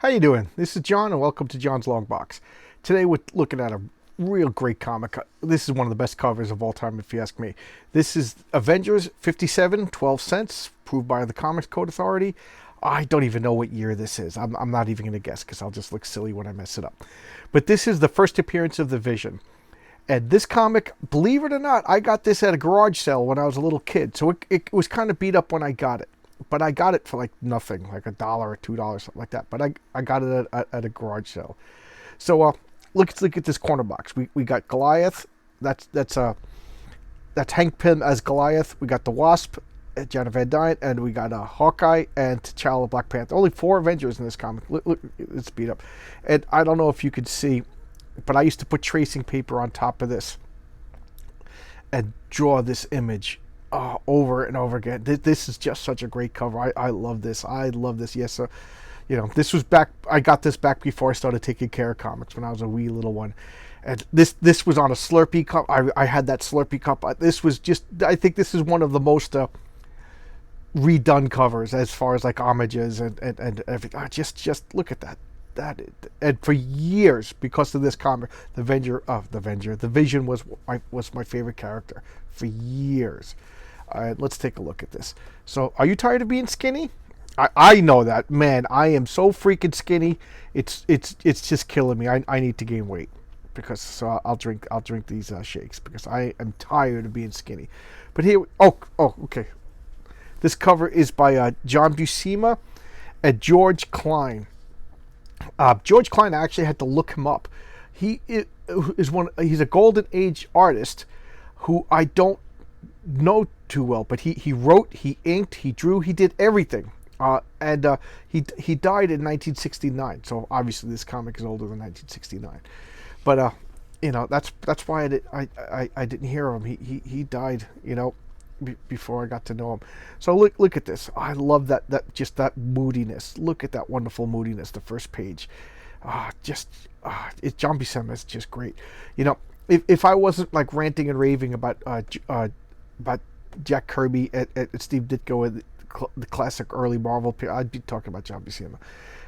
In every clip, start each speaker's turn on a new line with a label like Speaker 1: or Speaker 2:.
Speaker 1: How you doing? This is John, and welcome to John's Long Box. Today we're looking at a real great comic. This is one of the best covers of all time, if you ask me. This is Avengers 57, 12 cents, approved by the Comics Code Authority. I don't even know what year this is. I'm not even going to guess because I'll just look silly when I mess it up. But this is the first appearance of the Vision. And this comic, believe it or not, I got this at a garage sale when I was a little kid. So it was kind of beat up when I got it. But I got it for like nothing, like $1 or $2, something like that. But I got it at a garage sale. So let's look at this corner box. We got Goliath. That's Hank Pym as Goliath. We got the Wasp, Janet Van Dyne, and we got Hawkeye and T'Challa, Black Panther. Only 4 Avengers in this comic. Look, it's beat up. And I don't know if you could see, but I used to put tracing paper on top of this and draw this image over and over again. This is just such a great cover. I love this. I love this. Yes, sir. This was back. I got this back before I started taking care of comics when I was a wee little one. And this was on a Slurpee cup. I had that Slurpee cup. This was just. I think this is one of the most redone covers as far as like homages and everything. Just look at that. And for years, because of this comic, the Vision was my favorite character for years. All right, let's take a look at this. So, are you tired of being skinny? I know that, man. I am so freaking skinny. It's just killing me. I need to gain weight because I'll drink these shakes because I am tired of being skinny. But here, okay. This cover is by John Buscema and George Klein. George Klein, I actually had to look him up. He's a Golden Age artist who I don't know too well, but he wrote, he inked, he drew, he did everything. And he died in 1969. So obviously this comic is older than 1969. But that's why I didn't hear him. He died, before I got to know him. So look at this. I love that moodiness. Look at that wonderful moodiness. The first page, it's John Buscema. It's just great. If I wasn't like ranting and raving about Jack Kirby and Steve Ditko and the classic early Marvel, I'd be talking about John Buscema.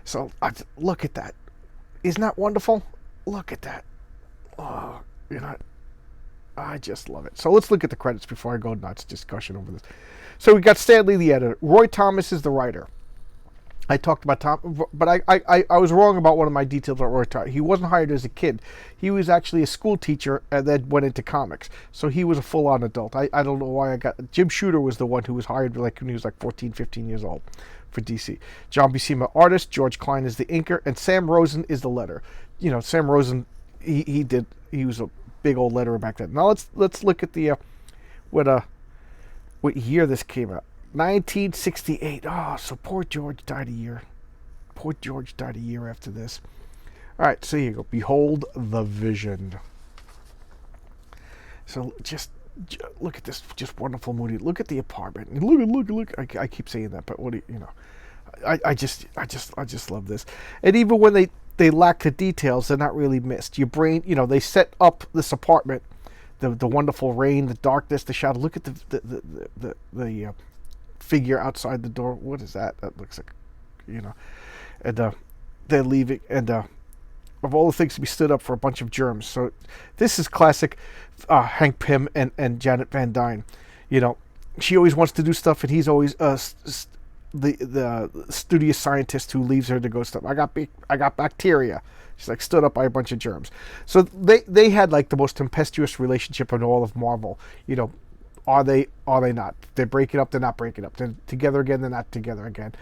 Speaker 1: So look at that. Isn't that wonderful? Look at that. Oh, I just love it. So let's look at the credits before I go nuts discussion over this. So we got Stan Lee, the editor. Roy Thomas is the writer. I talked about Tom, but I was wrong about one of my details about Roy Thomas. He wasn't hired as a kid. He was actually a school teacher and then went into comics. So he was a full-on adult. I don't know why Jim Shooter was the one who was hired when he was like 14, 15 years old for DC. John Buscema, artist. George Klein is the inker. And Sam Rosen is the letter. Sam Rosen, he was a big old letterer back then. Now let's look at the what year this came out. 1968. Oh, so poor George died a year. Poor George died a year after this. All right, so here you go. Behold the Vision. So just look at this, just wonderful movie. Look at the apartment. Look. I keep saying that, but what do you know? I just love this. And even when they lack the details, they're not really missed. Your brain, they set up this apartment, the wonderful rain, the darkness, the shadow. Look at the figure outside the door. What is that? That looks like, and they're leaving, and of all the things to be stood up for a bunch of germs. So this is classic Hank Pym and Janet Van Dyne. She always wants to do stuff, and he's always the studious scientist who leaves her to go stuff. I got bacteria. She's like stood up by a bunch of germs. So they had like the most tempestuous relationship in all of Marvel. Are they not? They're breaking up. They're not breaking up. They're together again. They're not together again.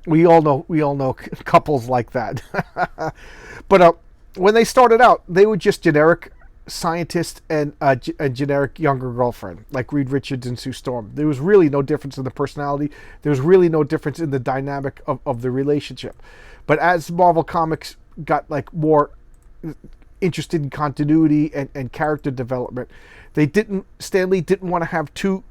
Speaker 1: We all know couples like that. But when they started out, they were just generic scientist and a generic younger girlfriend, like Reed Richards and Sue Storm. There was really no difference in the personality. There was really no difference in the dynamic of the relationship. But as Marvel Comics got like more interested in continuity and character development, Stan Lee didn't want to have two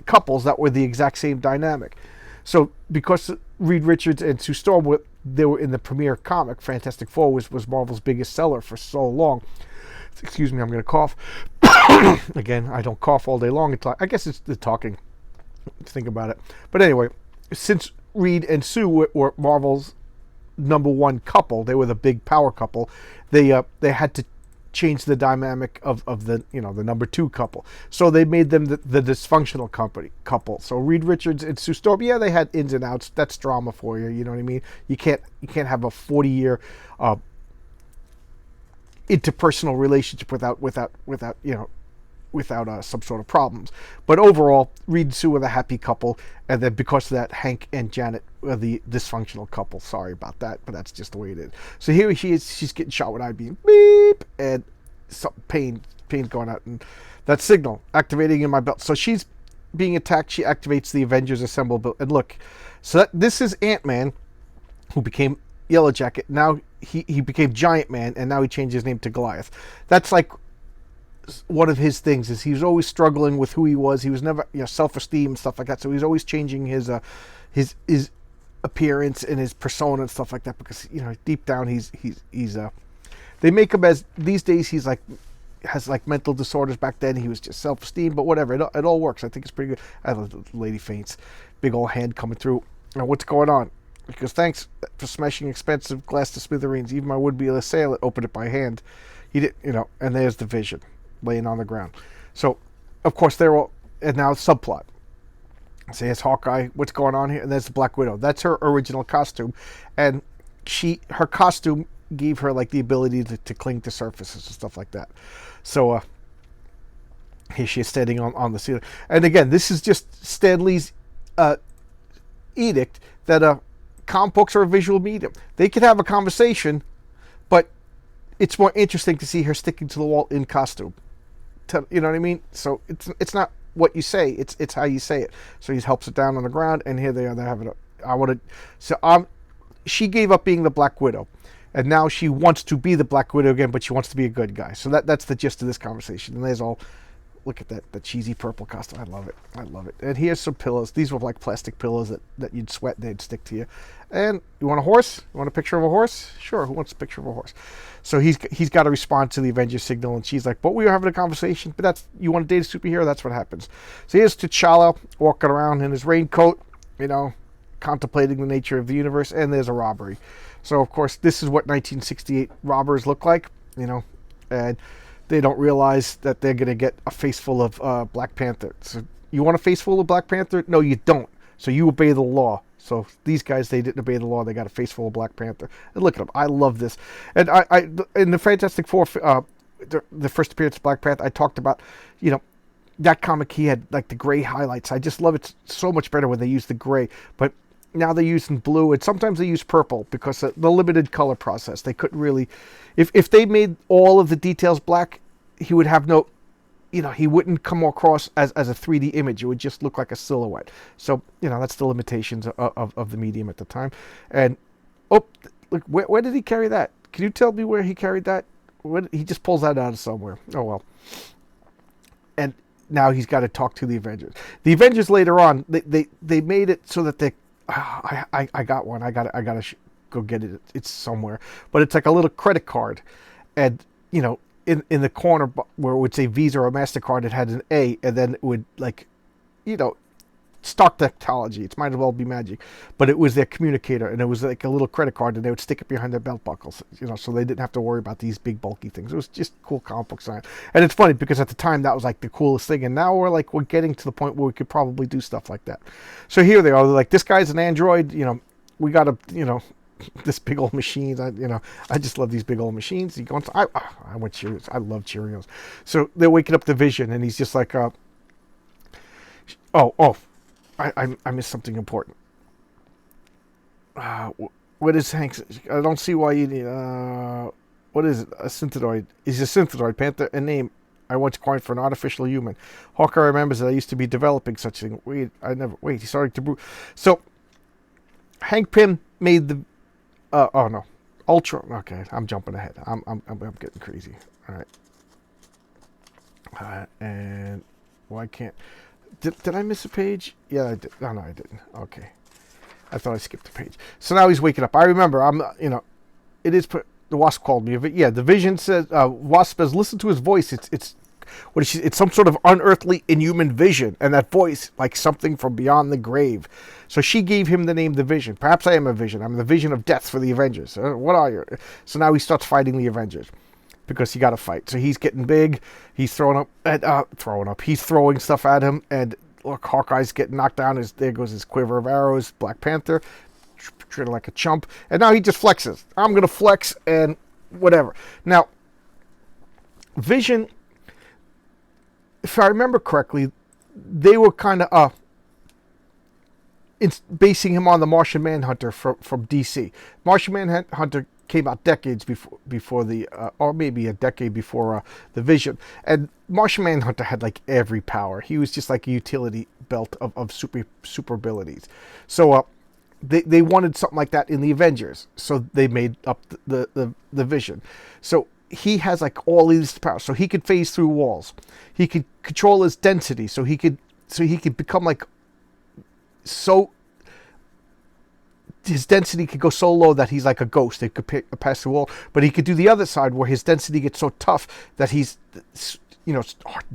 Speaker 1: couples that were the exact same dynamic. So because Reed Richards and Sue Storm were in the premiere comic, Fantastic Four was Marvel's biggest seller for so long. Excuse me, I'm going to cough. Again, I don't cough all day long. I guess it's the talking. Think about it. But anyway, since Reed and Sue were Marvel's #1 couple. They were the big power couple. They had to change the dynamic of the the #2 couple. So they made them the dysfunctional couple. So Reed Richards and Sue Storm, yeah, they had ins and outs. That's drama for you. You know what I mean? You can't have a 40-year interpersonal relationship without some sort of problems. But overall, Reed and Sue were the happy couple, and then because of that, Hank and Janet were the dysfunctional couple. Sorry about that, but that's just the way it is. So here she is, she's getting shot with I-beam, beep, and some pain's going out, and that signal activating in my belt. So she's being attacked. She activates the Avengers Assemble build, and look, so this is Ant-Man, who became Yellow Jacket. Now he became Giant Man, and now he changed his name to Goliath. That's like one of his things, is he was always struggling with who he was. He was never, self-esteem and stuff like that. So he's always changing his appearance and his persona and stuff like that, because deep down he's they make him as, these days he's like, has like mental disorders. Back then he was just self-esteem, but whatever, it all works. I think it's pretty good. I love the lady faints, big old hand coming through. Now what's going on? Because thanks for smashing expensive glass to smithereens. Even my would-be assailant opened it by hand. He did, and there's the Vision laying on the ground. So, of course, they're all, and now subplot. So here's Hawkeye, what's going on here? And there's the Black Widow. That's her original costume. And her costume gave her like the ability to cling to surfaces and stuff like that. So, here she is standing on the ceiling. And again, this is just Stan Lee's edict that comic books are a visual medium. They could have a conversation, but it's more interesting to see her sticking to the wall in costume. You know what I mean? So it's not what you say, it's how you say it. So he helps it down on the ground, and here they are. They're having she gave up being the Black Widow, and now she wants to be the Black Widow again, but she wants to be a good guy. So that's the gist of this conversation. And there's all. Look at that, the cheesy purple costume. I love it. And here's some pillows. These were like plastic pillows that you'd sweat and they'd stick to you. And you want a horse? You want a picture of a horse? Sure, who wants a picture of a horse? So he's got to respond to the Avengers signal, and she's like, but we were having a conversation, but you want to date a superhero? That's what happens. So here's T'Challa walking around in his raincoat, contemplating the nature of the universe, and there's a robbery. So, of course, this is what 1968 robbers look like, and they don't realize that they're going to get a face full of Black Panther. So you want a face full of Black Panther? No, you don't. So you obey the law. So these guys, they didn't obey the law. They got a face full of Black Panther. And look at them. I love this. And I in the Fantastic Four, the first appearance of Black Panther, I talked about, that comic, he had like the gray highlights. I just love it so much better when they use the gray. But now they're using blue, and sometimes they use purple because of the limited color process. They couldn't really, if they made all of the details black, he would have no, he wouldn't come across as a 3D image. It would just look like a silhouette. So, that's the limitations of the medium at the time. And, look, where did he carry that? Can you tell me where he carried that? He just pulls that out of somewhere. Oh, well. And now he's got to talk to the Avengers. The Avengers later on, they made it so that they, I got one. I gotta go get it. It's somewhere. But it's like a little credit card. And, in the corner where it would say Visa or MasterCard, it had an A, and then it would, like, Stark technology. It might as well be magic. But it was their communicator, and it was like a little credit card, and they would stick it behind their belt buckles, so they didn't have to worry about these big, bulky things. It was just cool comic book science. And it's funny, because at the time, that was like the coolest thing, and now we're getting to the point where we could probably do stuff like that. So here they are. They're like, this guy's an android, we got to, this big old machines. I just love these big old machines. He goes, I want Cheerios. I love Cheerios. So they're waking up the Vision, and he's just like, I missed something important. What is Hank's? I don't see why you need. What is it? A synthezoid. He's a synthezoid. Panther, a name I once coined for an artificial human. Hawkeye remembers that I used to be developing such a thing. He's starting to brew. So Hank Pym made the. No, Ultra. Okay, I'm jumping ahead. I'm getting crazy. All right. And why can't? Did I miss a page? Yeah, I did. Oh, no, I didn't. Okay. I thought I skipped a page. So now he's waking up. I remember. It is. The Wasp called me. Yeah, the Vision says. Wasp says, listen to his voice. It's What is she? It's some sort of unearthly, inhuman vision, and that voice like something from beyond the grave. So she gave him the name the Vision. Perhaps I am a vision. I'm the vision of death for the Avengers. What are you? So now he starts fighting the Avengers because he got to fight. So he's getting big. He's He's throwing stuff at him, and look, Hawkeye's getting knocked down. There goes his quiver of arrows. Black Panther, treated like a chump, and now he just flexes. I'm gonna flex and whatever. Now, Vision, if I remember correctly, they were kind of basing him on the Martian Manhunter from DC. Martian Manhunter came out decades before the, or maybe a decade before the Vision. And Martian Manhunter had like every power. He was just like a utility belt of super abilities. So they wanted something like that in the Avengers. So they made up the Vision. So he has like all these powers. So he could phase through walls. He could control his density. So he could become like his density could go so low that he's like a ghost. It could pass the wall. But he could do the other side where his density gets so tough that he's,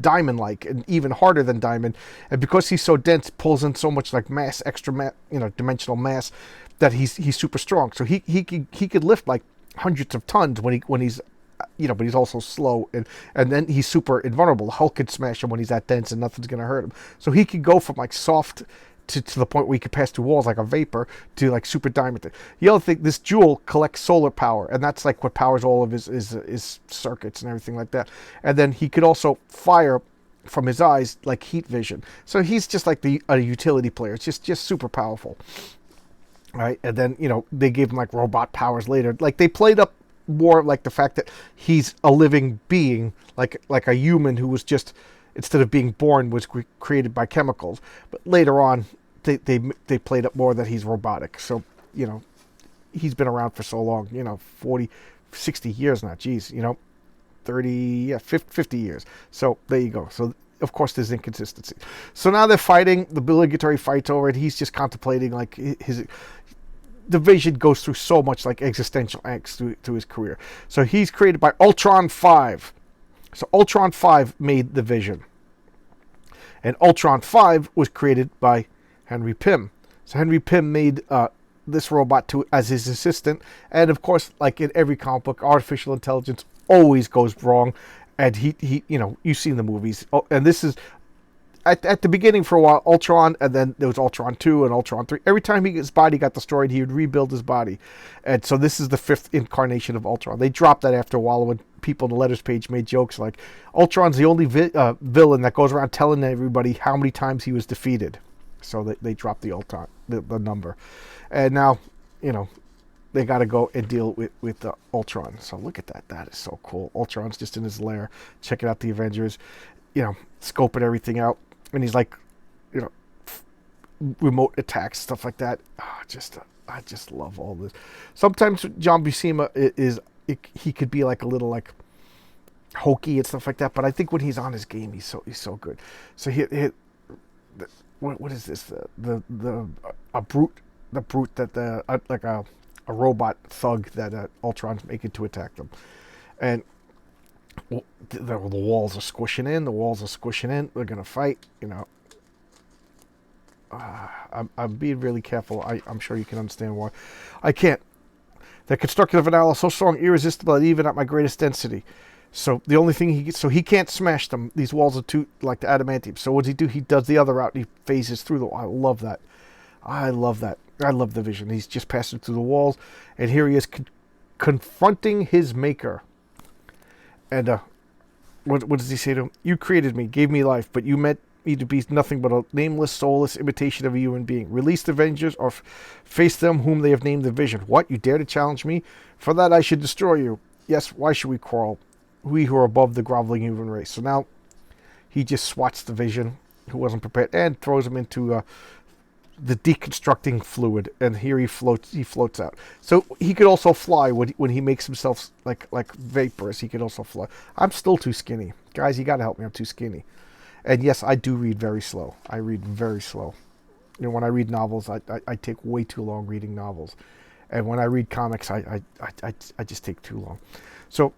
Speaker 1: diamond-like and even harder than diamond. And because he's so dense, pulls in so much like mass, extra mass, dimensional mass, that he's super strong. So he could lift like hundreds of tons when he's but he's also slow, and then he's super invulnerable. The Hulk could smash him when he's that dense and nothing's gonna hurt him. So he could go from like soft to the point where he could pass through walls like a vapor to like super diamond. The other thing, this jewel collects solar power, and that's like what powers all of his circuits and everything like that. And then he could also fire from his eyes like heat vision. So he's just like a utility player. It's just super powerful. Right? And then, they gave him like robot powers later. Like they played up more like the fact that he's a living being, like a human who was just, instead of being born, was created by chemicals. But later on, they played up more that he's robotic. So, he's been around for so long, 40, 60 years now. Geez, 50 years. So there you go. So of course there's inconsistency. So now they're fighting. The obligatory fight's over, and he's just contemplating like the Vision goes through so much like existential angst through his career. So he's created by Ultron 5. So Ultron 5 made the Vision. And Ultron 5 was created by Henry Pym. So Henry Pym made this robot as his assistant. And of course, like in every comic book, artificial intelligence always goes wrong. And he you've seen the movies. And this is at the beginning for a while, Ultron, and then there was Ultron 2 and Ultron 3. Every time his body got destroyed, he would rebuild his body. And so this is the 5th incarnation of Ultron. They dropped that after a while when people in the letters page made jokes like, Ultron's the only villain that goes around telling everybody how many times he was defeated. So they dropped the Ultron, the number. And now, they got to go and deal with the Ultron. So look at that. That is so cool. Ultron's just in his lair, checking out the Avengers, scoping everything out. And he's like, remote attacks, stuff like that. I just love all this. Sometimes John Buscema he could be like a little like hokey and stuff like that. But I think when he's on his game, he's so good. So what is this? The brute that like a robot thug that Ultron's making to attack them, and the walls are squishing in. They're gonna fight. I'm being really careful. I'm sure you can understand why. I can't. The constructive analysis so strong, irresistible, that even at my greatest density. So the only thing he can't smash them. These walls are too like the adamantium. So what does he do? He does the other route. And he phases through the wall. I love that. I love the Vision. He's just passing through the walls, and here he is confronting his maker. And what does he say to him? You created me, gave me life, but you meant me to be nothing but a nameless, soulless imitation of a human being. Release the Avengers or face them whom they have named the Vision. What? You dare to challenge me? For that I should destroy you. Yes, why should we quarrel? We who are above the groveling human race. So now he just swats the Vision, who wasn't prepared, and throws him into the deconstructing fluid, and here he floats out. So he could also fly when he makes himself like vaporous. He could also fly. I'm still too skinny, guys. You gotta help me. I'm too skinny. And yes, I do read very slow. I read very slow. When I read novels, I take way too long reading novels, and when I read comics, I just take too long. So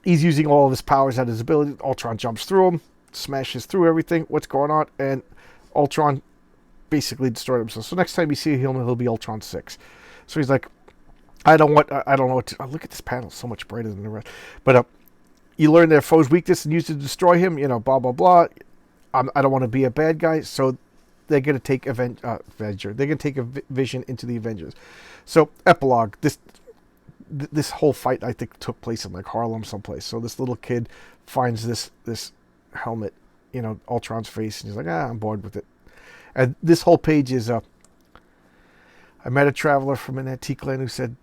Speaker 1: he's using all of his powers at his ability. Ultron jumps through him, smashes through everything. What's going on? And Ultron basically destroyed himself. So next time you see him, he'll be Ultron 6. So he's like, I don't know what to, look at this panel, so much brighter than the rest. But you learn their foe's weakness and use it to destroy him, blah, blah, blah. I don't want to be a bad guy, so they're going to take Avenger. They're going to take a Vision into the Avengers. So, Epilogue, this whole fight, I think, took place in, like, Harlem someplace. So this little kid finds this helmet, Ultron's face, and he's like, I'm bored with it. And this whole page is... I met a traveler from an antique land who said,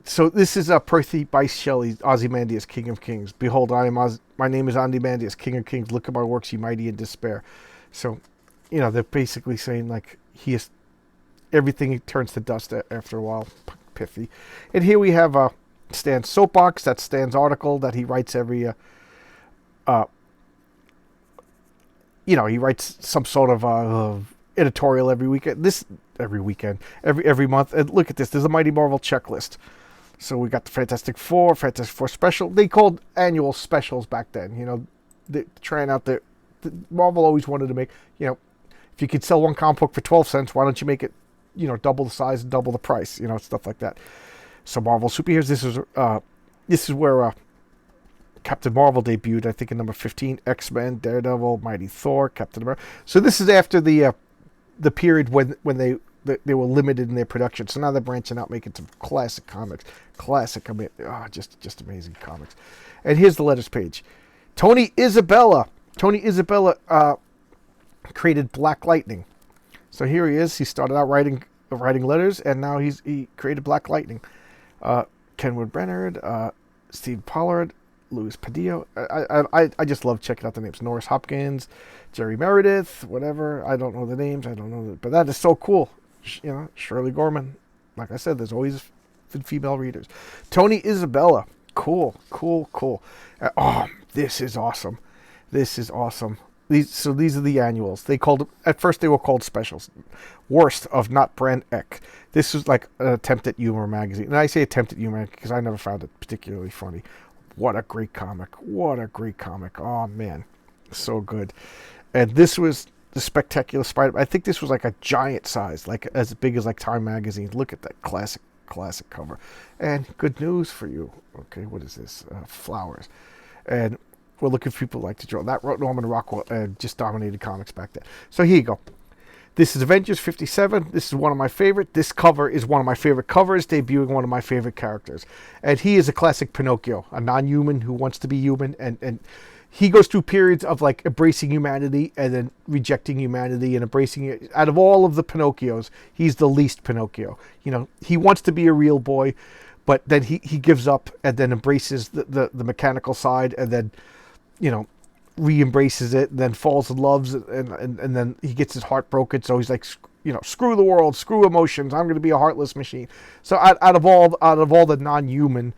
Speaker 1: so this is Percy Bysshe Shelley's Ozymandias, King of Kings. Behold, my name is Ozymandias, King of Kings. Look at my works, ye mighty in despair. So, they're basically saying, like, everything turns to dust after a while. Pithy. And here we have Stan's soapbox. That's Stan's article that he writes every, he writes some sort of editorial every weekend. Every month. And look at this. There's a Mighty Marvel checklist. So we got the Fantastic Four special. They called annual specials back then. They're trying out the Marvel always wanted to make, if you could sell one comic book for 12 cents, why don't you make it, double the size and double the price, stuff like that. So Marvel Superheroes, this is where Captain Marvel debuted, I think in number 15, X-Men, Daredevil, Mighty Thor, Captain America. So this is after the period when they were limited in their production. So now they're branching out, making some classic comics. Just amazing comics. And here's the letters page. Tony Isabella created Black Lightning. So here he is. He started out writing letters, and now he created Black Lightning. Kenwood Brennard, Steve Pollard, Louis Padillo. I just love checking out the names. Norris Hopkins, Jerry Meredith, whatever. I don't know the names. But that is so cool. Shirley Gorman. Like I said, there's always female readers. Tony Isabella. Cool. This is awesome. These are the annuals. At first they were called specials. Worst of Not Brand Eck. This was like an attempt at humor magazine. And I say attempt at humor because I never found it particularly funny. What a great comic. Oh, man. So good. And this was the Spectacular Spider-Man. I think this was like a giant size, like as big as like Time magazine. Look at that classic cover. And good news for you. Okay, what is this? Flowers. And we're looking for people who like to draw. That wrote Norman Rockwell just dominated comics back then. So here you go. This is Avengers 57. This is one of my favorite. This cover is one of my favorite covers, debuting one of my favorite characters. And he is a classic Pinocchio, a non-human who wants to be human. And he goes through periods of like embracing humanity and then rejecting humanity and embracing it. Out of all of the Pinocchios, he's the least Pinocchio. He wants to be a real boy, but then he gives up and then embraces the mechanical side and then, re-embraces it, and then falls in love, and then he gets his heart broken. So he's like, screw the world, screw emotions. I'm going to be a heartless machine. So out of all the non-human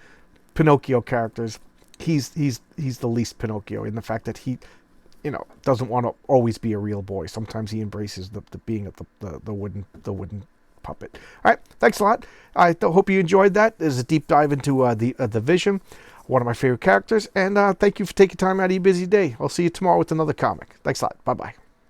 Speaker 1: Pinocchio characters, he's the least Pinocchio in the fact that he, doesn't want to always be a real boy. Sometimes he embraces the being of the wooden puppet. All right, thanks a lot. I hope you enjoyed that. There's a deep dive into the Vision, one of my favorite characters, and thank you for taking time out of your busy day. I'll see you tomorrow with another comic. Thanks a lot. Bye-bye.